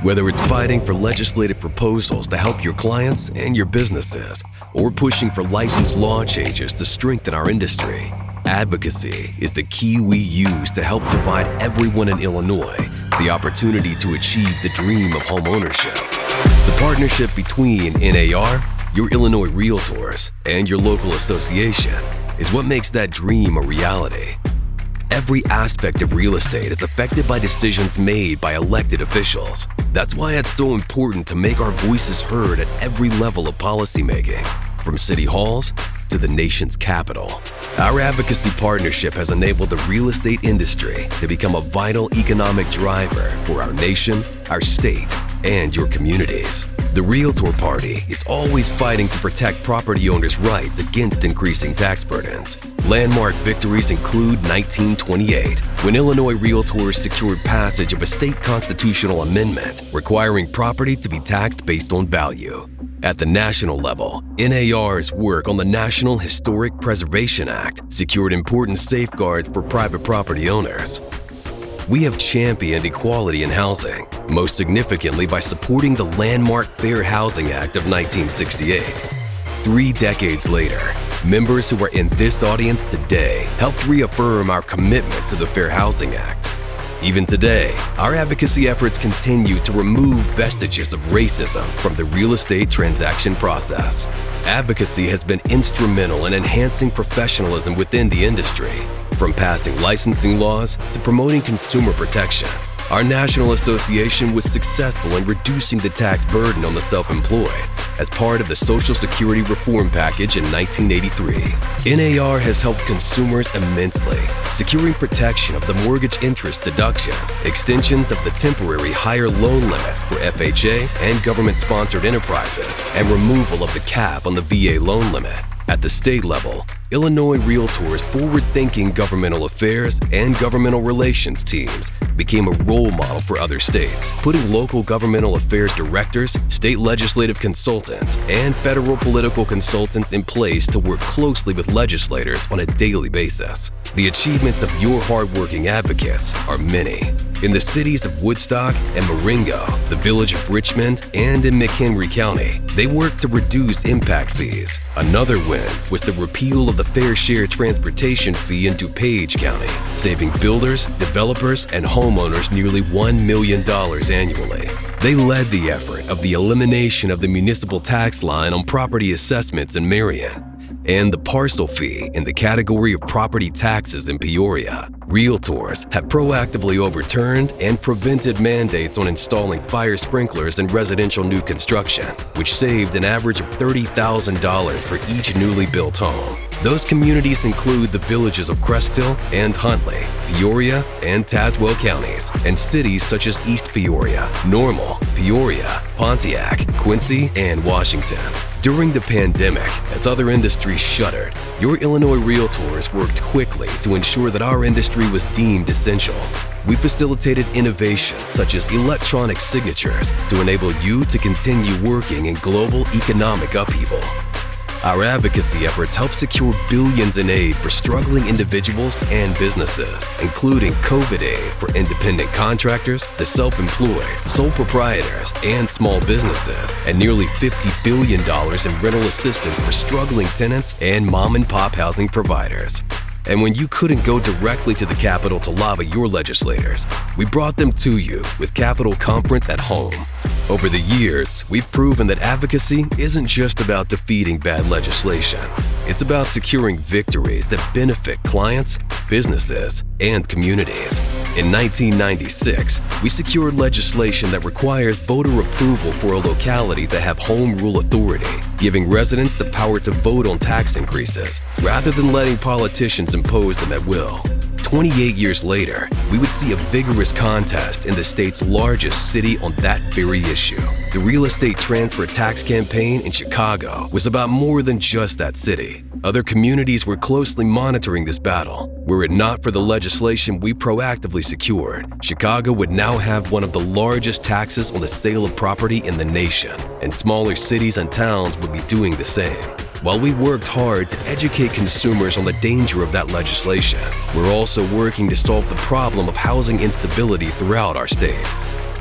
Whether it's fighting for legislative proposals to help your clients and your businesses, or pushing for license law changes to strengthen our industry, advocacy is the key we use to help provide everyone in Illinois the opportunity to achieve the dream of homeownership. The partnership between NAR, your Illinois Realtors, and your local association is what makes that dream a reality. Every aspect of real estate is affected by decisions made by elected officials. That's why it's so important to make our voices heard at every level of policymaking, from city halls to the nation's capital. Our advocacy partnership has enabled the real estate industry to become a vital economic driver for our nation, our state, and your communities. The Realtor Party is always fighting to protect property owners' rights against increasing tax burdens. Landmark victories include 1928, when Illinois Realtors secured passage of a state constitutional amendment requiring property to be taxed based on value. At the national level, NAR's work on the National Historic Preservation Act secured important safeguards for private property owners. We have championed equality in housing, most significantly by supporting the landmark Fair Housing Act of 1968. 3 decades later, members who are in this audience today helped reaffirm our commitment to the Fair Housing Act. Even today, our advocacy efforts continue to remove vestiges of racism from the real estate transaction process. Advocacy has been instrumental in enhancing professionalism within the industry, from passing licensing laws to promoting consumer protection. Our national association was successful in reducing the tax burden on the self-employed as part of the Social Security Reform Package in 1983. NAR has helped consumers immensely, securing protection of the mortgage interest deduction, extensions of the temporary higher loan limits for FHA and government-sponsored enterprises, and removal of the cap on the VA loan limit. At the state level, Illinois Realtors' forward-thinking governmental affairs and governmental relations teams became a role model for other states, putting local governmental affairs directors, state legislative consultants, and federal political consultants in place to work closely with legislators on a daily basis. The achievements of your hardworking advocates are many. In the cities of Woodstock and Marengo, the village of Richmond, and in McHenry County, they worked to reduce impact fees. Another win was the repeal of the Fair Share Transportation Fee in DuPage County, saving builders, developers, and homeowners nearly $1 million annually. They led the effort of the elimination of the municipal tax line on property assessments in Marion, and the parcel fee in the category of property taxes in Peoria. Realtors have proactively overturned and prevented mandates on installing fire sprinklers in residential new construction, which saved an average of $30,000 for each newly built home. Those communities include the villages of Crest Hill and Huntley, Peoria and Tazewell counties, and cities such as East Peoria, Normal, Peoria, Pontiac, Quincy, and Washington. During the pandemic, as other industries shuttered, your Illinois Realtors worked quickly to ensure that our industry was deemed essential. We facilitated innovations such as electronic signatures to enable you to continue working in global economic upheaval. Our advocacy efforts help secure billions in aid for struggling individuals and businesses, including COVID aid for independent contractors, the self-employed, sole proprietors, and small businesses, and nearly $50 billion in rental assistance for struggling tenants and mom-and-pop housing providers. And when you couldn't go directly to the Capitol to lobby your legislators, we brought them to you with Capitol Conference at Home. Over the years, we've proven that advocacy isn't just about defeating bad legislation. It's about securing victories that benefit clients, businesses, and communities. In 1996, we secured legislation that requires voter approval for a locality to have home rule authority, giving residents the power to vote on tax increases rather than letting politicians impose them at will. 28 years later, we would see a vigorous contest in the state's largest city on that very issue. The real estate transfer tax campaign in Chicago was about more than just that city. Other communities were closely monitoring this battle. Were it not for the legislation we proactively secured, Chicago would now have one of the largest taxes on the sale of property in the nation, and smaller cities and towns would be doing the same. While we worked hard to educate consumers on the danger of that legislation, we're also working to solve the problem of housing instability throughout our state.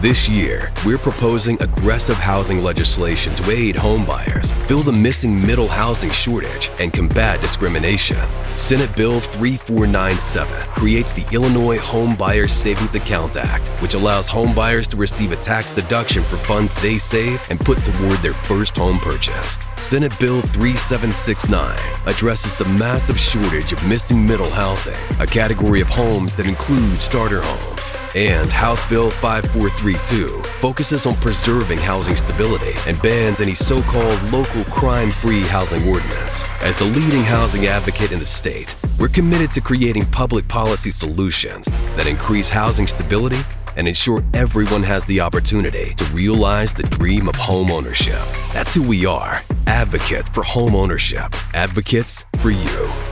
This year, we're proposing aggressive housing legislation to aid homebuyers, fill the missing middle housing shortage, and combat discrimination. Senate Bill 3497 creates the Illinois Home Buyer Savings Account Act, which allows homebuyers to receive a tax deduction for funds they save and put toward their first home purchase. Senate Bill 3769 addresses the massive shortage of missing middle housing, a category of homes that include starter homes. And House Bill 5432 focuses on preserving housing stability and bans any so-called local crime-free housing ordinance. As the leading housing advocate in the state, we're committed to creating public policy solutions that increase housing stability and ensure everyone has the opportunity to realize the dream of home ownership. That's who we are. Advocates for home ownership. Advocates for you.